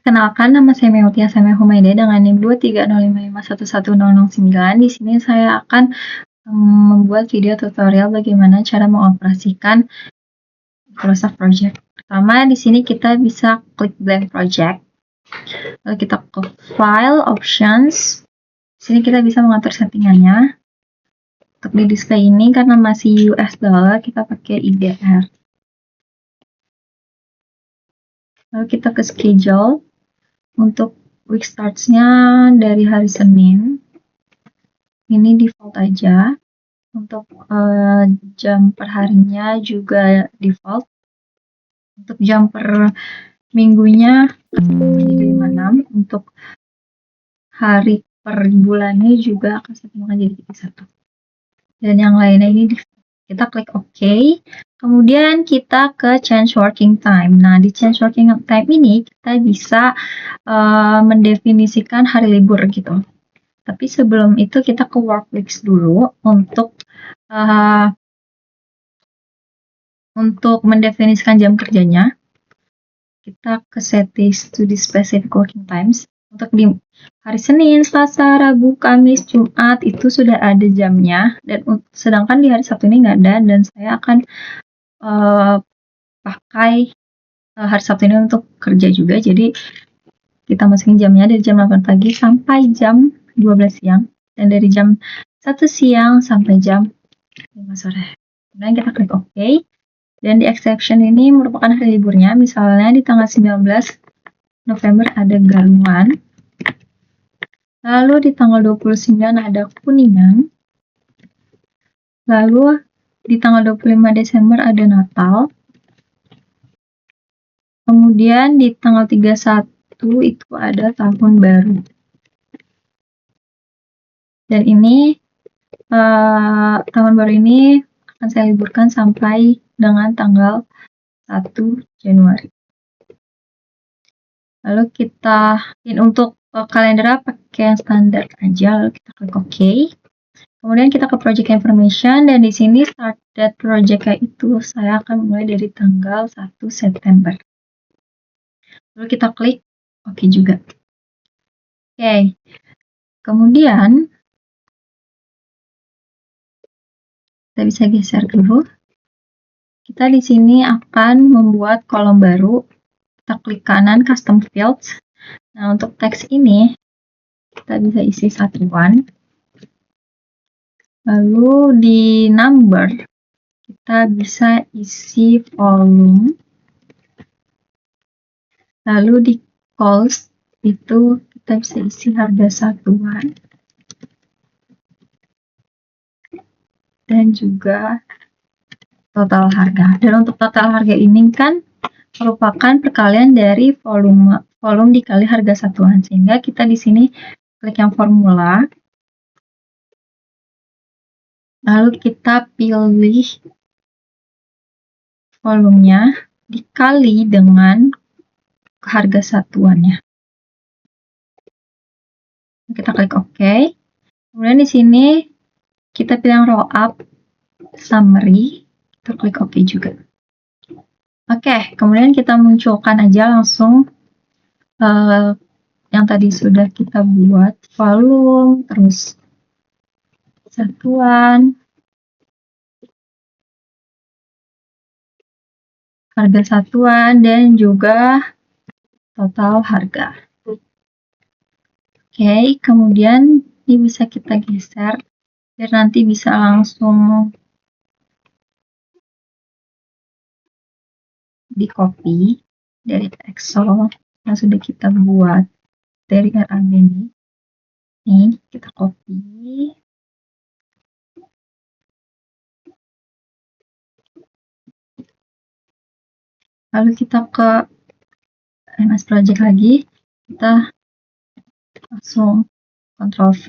Perkenalkan, nama saya Meutia Samia Humaida dengan NIM 23055111009. Di sini saya akan membuat video tutorial bagaimana cara mengoperasikan Microsoft Project. Pertama, di sini kita bisa klik Blank Project. Lalu kita ke File, Options. Di sini kita bisa mengatur settingannya. Untuk di display ini, karena masih US dollar, kita pakai IDR. Lalu kita ke Schedule. Untuk week starts-nya dari hari Senin. Ini default aja. Untuk jam per harinya juga default. Untuk jam per minggunya jadi 56. Untuk hari per bulannya juga akan settingan jadi 1. Dan yang lainnya ini kita klik OK. Kemudian kita ke Change Working Time. Nah, di Change Working Time ini kita bisa mendefinisikan hari libur gitu. Tapi sebelum itu kita ke Work Weeks dulu untuk mendefinisikan jam kerjanya. Kita ke Settings to the Specific Working Times. Untuk di hari Senin, Selasa, Rabu, Kamis, Jumat itu sudah ada jamnya, dan sedangkan di hari Sabtu ini nggak ada, dan saya akan pakai hari Sabtu ini untuk kerja juga. Jadi kita masukin jamnya dari jam 8 pagi sampai jam 12 siang, dan dari jam 1 siang sampai jam 5 sore. Kemudian kita klik OK. Dan di exception ini merupakan hari liburnya. Misalnya di tanggal 19 November ada Galungan. Lalu di tanggal 29 ada Kuningan. Lalu di tanggal 25 Desember ada Natal. Kemudian di tanggal 31 itu ada Tahun Baru. Dan ini Tahun Baru ini akan saya liburkan sampai dengan tanggal 1 Januari. Lalu kita untuk kalender pakai yang standar aja, lalu kita klik OK. Kemudian kita ke Project Information, dan di sini start date project itu saya akan mulai dari tanggal 1 September. Lalu kita klik OK juga. Oke. Kemudian kita bisa geser dulu. Kita di sini akan membuat kolom baru. Kita klik kanan Custom Fields. Nah, untuk teks ini kita bisa isi satuan. Lalu di number kita bisa isi volume. Lalu di cost itu kita bisa isi harga satuan. Dan juga total harga. Dan untuk total harga ini kan merupakan perkalian dari volume dikali harga satuan. Sehingga kita di sini klik yang formula. Lalu kita pilih volumenya dikali dengan harga satuannya. Kita klik OK. Kemudian di sini kita pilih row up summary. Kita klik OK juga. Oke, kemudian kita munculkan aja langsung yang tadi sudah kita buat, volume, terus satuan, harga satuan, dan juga total harga. Oke, kemudian ini bisa kita geser biar nanti bisa langsung di copy dari Excel yang sudah kita buat dari RAB ini. Ini kita copy. Lalu kita ke MS Project lagi, kita langsung Ctrl V.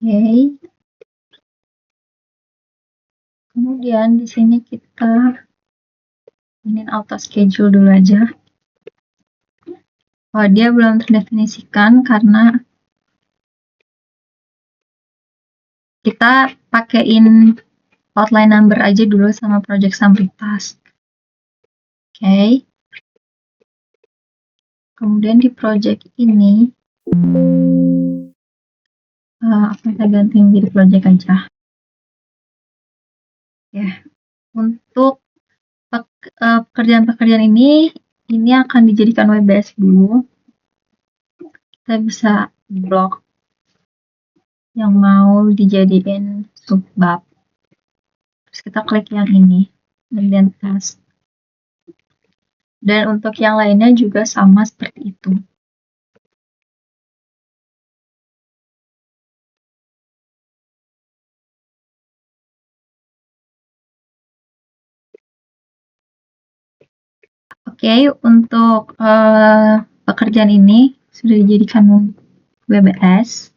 Oke. Kemudian di sini kita ingin auto schedule dulu aja. Oh, dia belum terdefinisikan karena kita pakaiin outline number aja dulu sama project summary task. Oke. Kemudian di project ini, kita ganti menjadi project aja. Ya, untuk pekerjaan-pekerjaan ini akan dijadikan WBS dulu. Kita bisa blok yang mau dijadiin subbab. Terus kita klik yang ini, kemudian task. Dan untuk yang lainnya juga sama seperti itu. Oke, untuk pekerjaan ini sudah dijadikan WBS.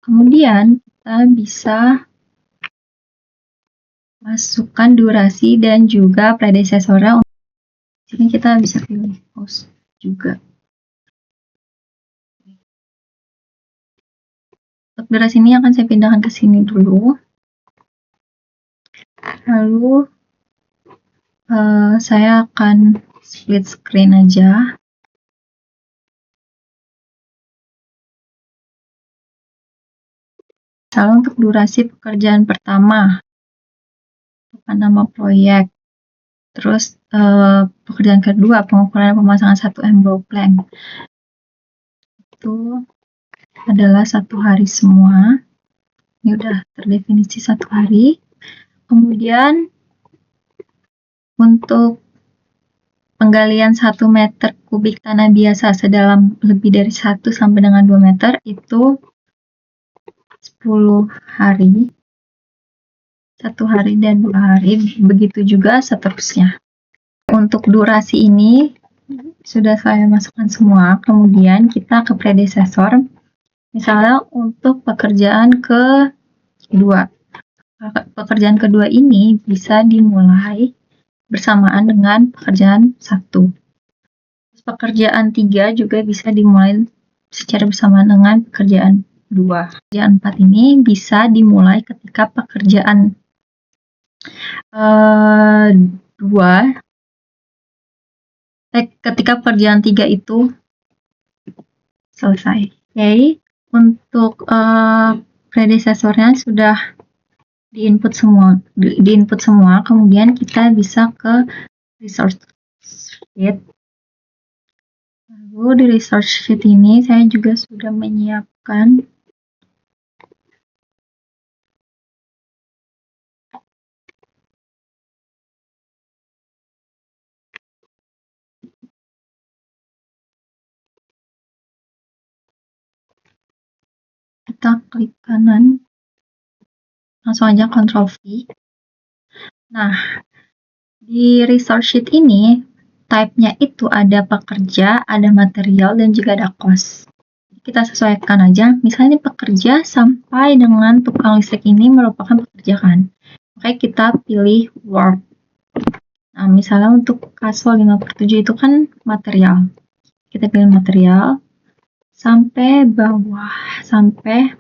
Kemudian kita bisa masukkan durasi dan juga predecessornya. Di sini kita bisa pilih post juga. Untuk durasi ini akan saya pindahkan ke sini dulu. Lalu saya akan split screen aja. Misalnya untuk durasi pekerjaan pertama, nama proyek. Terus pekerjaan kedua, pengukuran pemasangan 1 blow plank. Itu adalah 1 hari semua. Ini udah terdefinisi 1 hari. Kemudian untuk penggalian 1 meter kubik tanah biasa sedalam lebih dari 1 sampai dengan 2 meter itu 10 hari. 1 hari dan 2 hari, begitu juga seterusnya. Untuk durasi ini sudah saya masukkan semua, kemudian kita ke predecessor. Misalnya untuk pekerjaan kedua. Pekerjaan kedua ini bisa dimulai bersamaan dengan pekerjaan 1. Pekerjaan 3 juga bisa dimulai secara bersamaan dengan pekerjaan 2. Pekerjaan 4 ini bisa dimulai ketika pekerjaan 2 ketika pekerjaan 3 itu selesai. Oke, untuk predecessornya sudah diinput semua, kemudian kita bisa ke resource sheet. Lalu di resource sheet ini saya juga sudah menyiapkan kita klik kanan, langsung aja Ctrl V. Nah, di resource sheet ini type-nya itu ada pekerja, ada material, dan juga ada cost. Kita sesuaikan aja, misalnya pekerja sampai dengan tukang listrik ini merupakan pekerja kan. Oke, kita pilih work. Nah, misalnya untuk kasol 5/7 itu kan material. Kita pilih material sampai bawah, sampai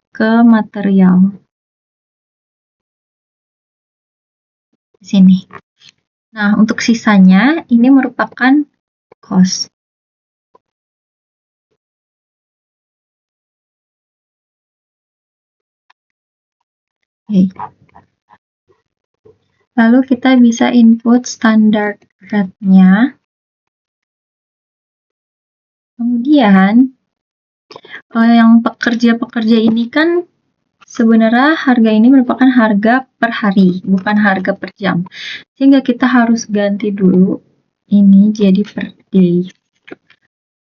ke material. Di sini. Nah, untuk sisanya ini merupakan cost. Oke. Lalu kita bisa input standar rate-nya. Kemudian, yang pekerja-pekerja ini kan sebenarnya harga ini merupakan harga per hari, bukan harga per jam. Sehingga kita harus ganti dulu ini jadi per day.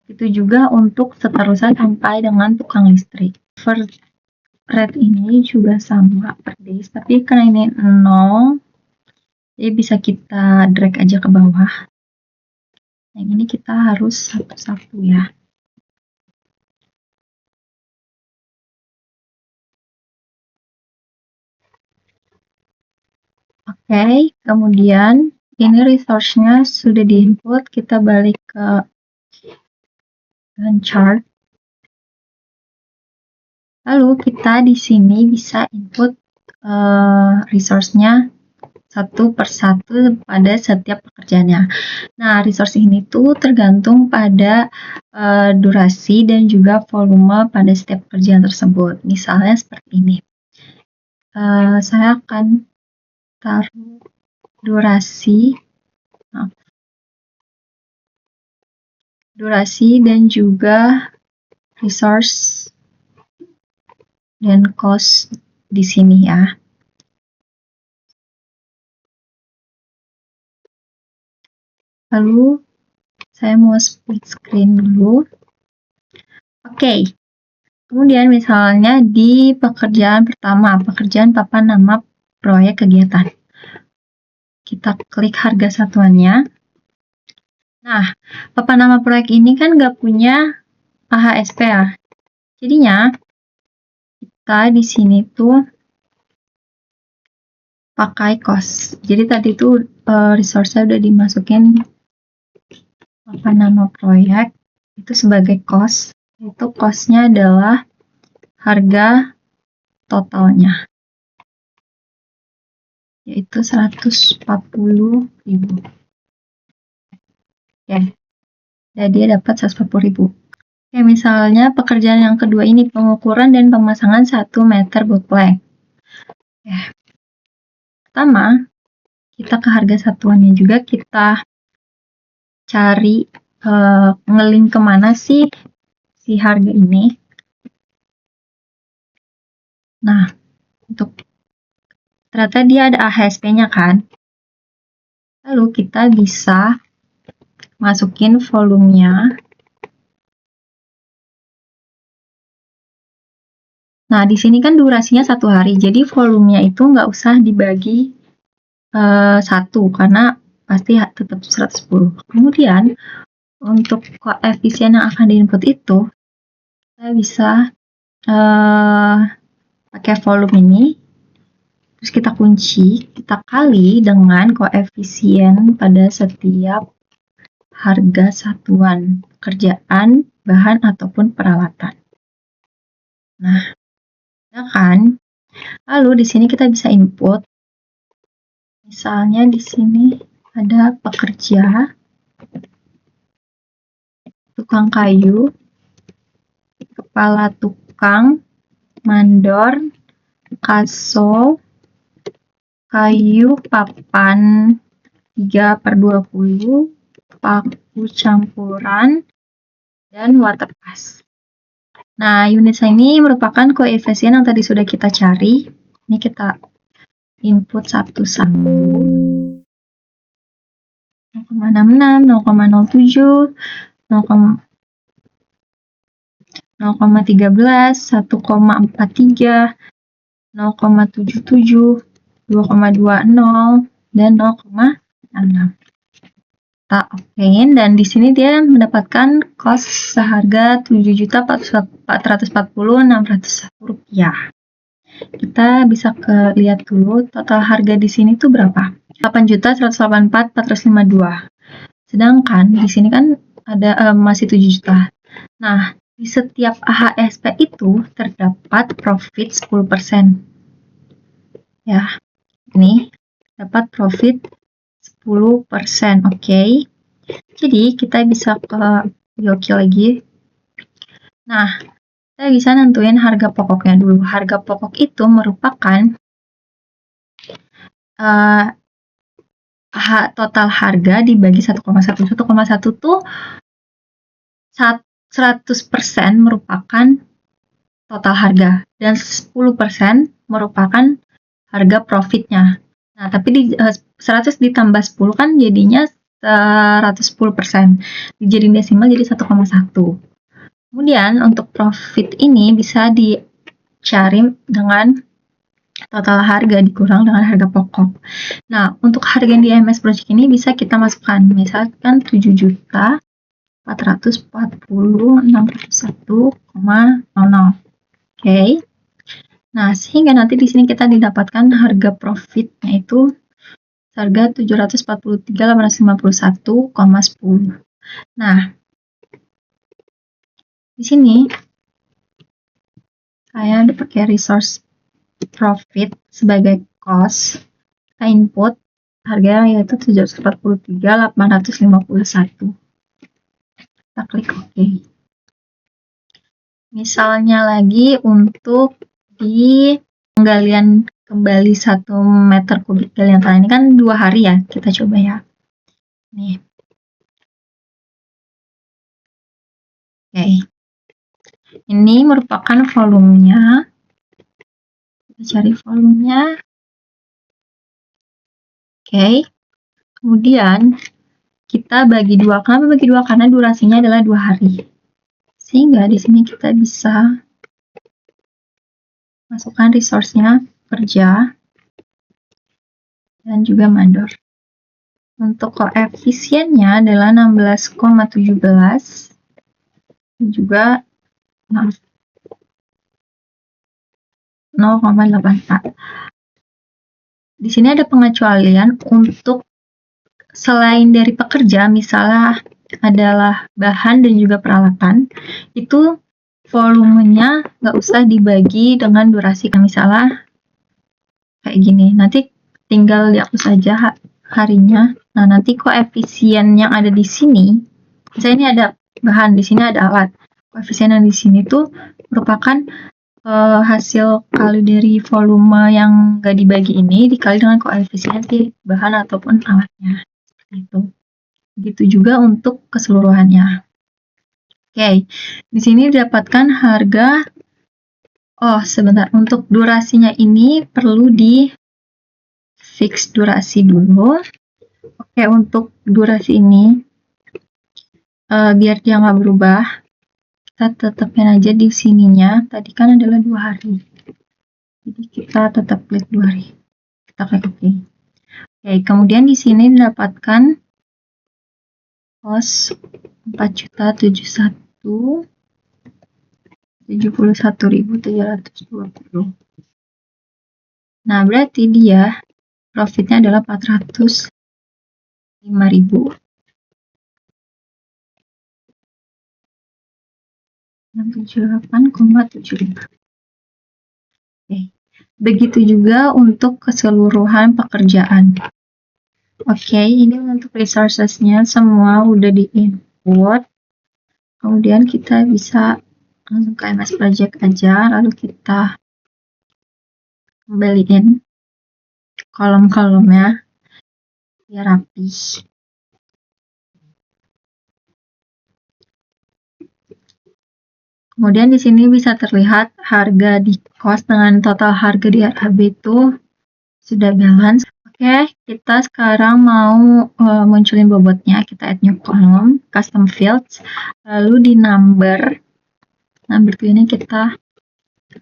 Itu juga untuk seterusnya sampai dengan tukang listrik. Per rate ini juga sama per day, tapi karena ini 0, jadi bisa kita drag aja ke bawah. Yang ini kita harus satu-satu ya. Oke, kemudian ini resource-nya sudah di-input, kita balik ke Gantt chart. Lalu kita di sini bisa input resource-nya satu persatu pada setiap pekerjaannya. Nah, resource ini tuh tergantung pada durasi dan juga volume pada setiap pekerjaan tersebut. Misalnya seperti ini. Saya akan taruh durasi dan juga resource dan cost di sini ya. Lalu saya mau split screen dulu. Oke. Kemudian misalnya di pekerjaan pertama, pekerjaan papan nama proyek kegiatan. Kita klik harga satuannya. Nah, papan nama proyek ini kan nggak punya AHSP ya. Jadinya kita di sini tuh pakai cost. Jadi tadi tuh resource-nya udah dimasukin papan nama proyek itu sebagai cost. Itu cost-nya adalah harga totalnya, yaitu 140.000. Oke, dan dia dapat 140.000. Oke, misalnya pekerjaan yang kedua ini pengukuran dan pemasangan 1 meter bootleg. Oke. Pertama, kita ke harga satuannya juga, kita cari ngelink kemana sih si harga ini. Nah, ternyata dia ada AHSP-nya kan. Lalu kita bisa masukin volumenya. Nah, di sini kan durasinya 1 hari, jadi volumenya itu nggak usah dibagi 1, karena pasti tetap 110. Kemudian, untuk koefisien yang akan diinput itu, kita bisa pakai volume ini, terus kita kunci, kita kali dengan koefisien pada setiap harga satuan pekerjaan, bahan, ataupun peralatan. Nah, ya kan? Lalu di sini kita bisa input. Misalnya di sini ada pekerja, tukang kayu, kepala tukang, mandor, kaso, kayu papan 3/20, paku campuran, dan waterpass. Nah, unit ini merupakan koefisien yang tadi sudah kita cari. Ini kita input satu-satu. 0,66, 0,07, 0,13, 1,43, 0,77, 2,20, dan 0,6. Kita okein, dan di sini dia mendapatkan cost seharga Rp7.440.601. Kita bisa lihat dulu total harga di sini tuh berapa? Rp8.184.452. Sedangkan di sini kan ada masih 7 juta. Nah, di setiap AHSP itu terdapat profit 10%. Ya, ini dapat profit 10%, oke. Jadi, kita bisa ke Yoki lagi. Nah, kita bisa nentuin harga pokoknya dulu. Harga pokok itu merupakan total harga dibagi 1,1. 1,1 tuh 100% merupakan total harga, dan 10% merupakan harga profitnya. Nah, tapi di 100 ditambah 10 kan jadinya 110%. Dijadiin desimal jadi 1,1. Kemudian untuk profit ini bisa dicari dengan total harga dikurang dengan harga pokok. Nah, untuk harga di MS Project ini bisa kita masukkan, misalkan 7.440.601,00. Oke. Nah, sehingga nanti di sini kita didapatkan harga profitnya itu harga 743.851,10. Nah, di sini saya pakai resource profit sebagai cost. Kita input harganya yaitu 743.851. Kita klik OK. Misalnya lagi untuk di penggalian kembali 1 meter kubik galian tanah ini kan 2 hari ya, kita coba ya. Nih. Oke. Ini merupakan volumenya. Kita cari volumenya. Oke. Kemudian kita bagi 2. Kenapa bagi 2? Karena durasinya adalah 2 hari. Sehingga di sini kita bisa masukkan resource-nya kerja dan juga mandor. Untuk koefisiennya adalah 16,17 dan juga 0,84. Di sini ada pengecualian untuk selain dari pekerja, misalnya adalah bahan dan juga peralatan, itu volumenya nggak usah dibagi dengan durasi. Misalnya kayak gini, nanti tinggal dihapus saja harinya. Nah, nanti koefisien yang ada di sini, misalnya ini ada bahan, di sini ada alat. Koefisien yang di sini tuh merupakan hasil kali dari volume yang nggak dibagi ini dikali dengan koefisien si bahan ataupun alatnya. Seperti itu. Begitu juga untuk keseluruhannya. Oke, di sini didapatkan harga. Oh, sebentar. Untuk durasinya ini perlu di fix durasi dulu. Oke, untuk durasi ini biar dia nggak berubah, kita tetapin aja di sininya. Tadi kan adalah 2 hari. Jadi kita tetap klik 2 hari. Kita klik OK. Oke, kemudian di sini didapatkan cost 4.071.720. Nah, berarti dia profitnya adalah 405.000. 78,75. Oke. Begitu juga untuk keseluruhan pekerjaan. Oke, ini untuk resources-nya semua udah di-input. Kemudian kita bisa langsung ke MS Project aja, lalu kita kembaliin kolom-kolomnya biar rapi. Kemudian di sini bisa terlihat harga di cost dengan total harga di RAB itu sudah balance. Oke, kita sekarang mau munculin bobotnya. Kita add new column, custom fields, lalu di number ini kita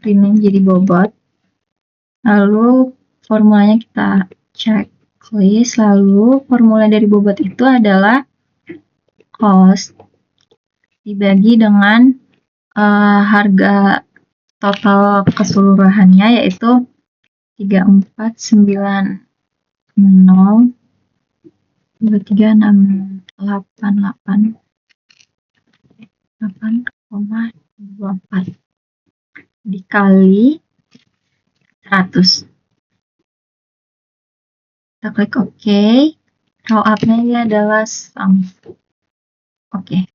rename jadi bobot. Lalu formulanya kita checklist, lalu formula dari bobot itu adalah cost dibagi dengan harga total keseluruhannya yaitu 3490,824 dikali 100. Kita klik OK. Row up-nya ini adalah sum. Oke.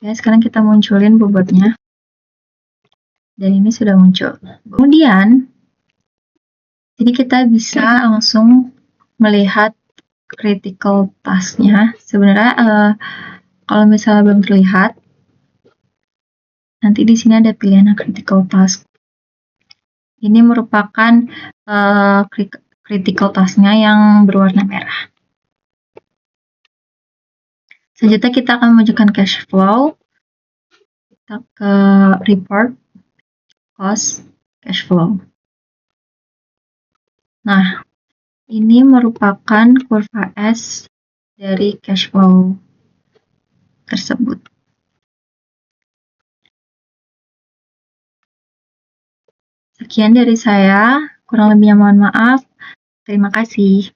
Oke, sekarang kita munculin bobotnya. Dan ini sudah muncul. Kemudian, jadi kita bisa langsung melihat critical task-nya. Sebenarnya kalau misalnya belum terlihat, nanti di sini ada pilihan critical task. Ini merupakan critical task-nya yang berwarna merah. Selanjutnya kita akan menunjukkan cash flow. Kita ke report, cost, cash flow. Nah, ini merupakan kurva S dari cash flow tersebut. Sekian dari saya, kurang lebihnya mohon maaf. Terima kasih.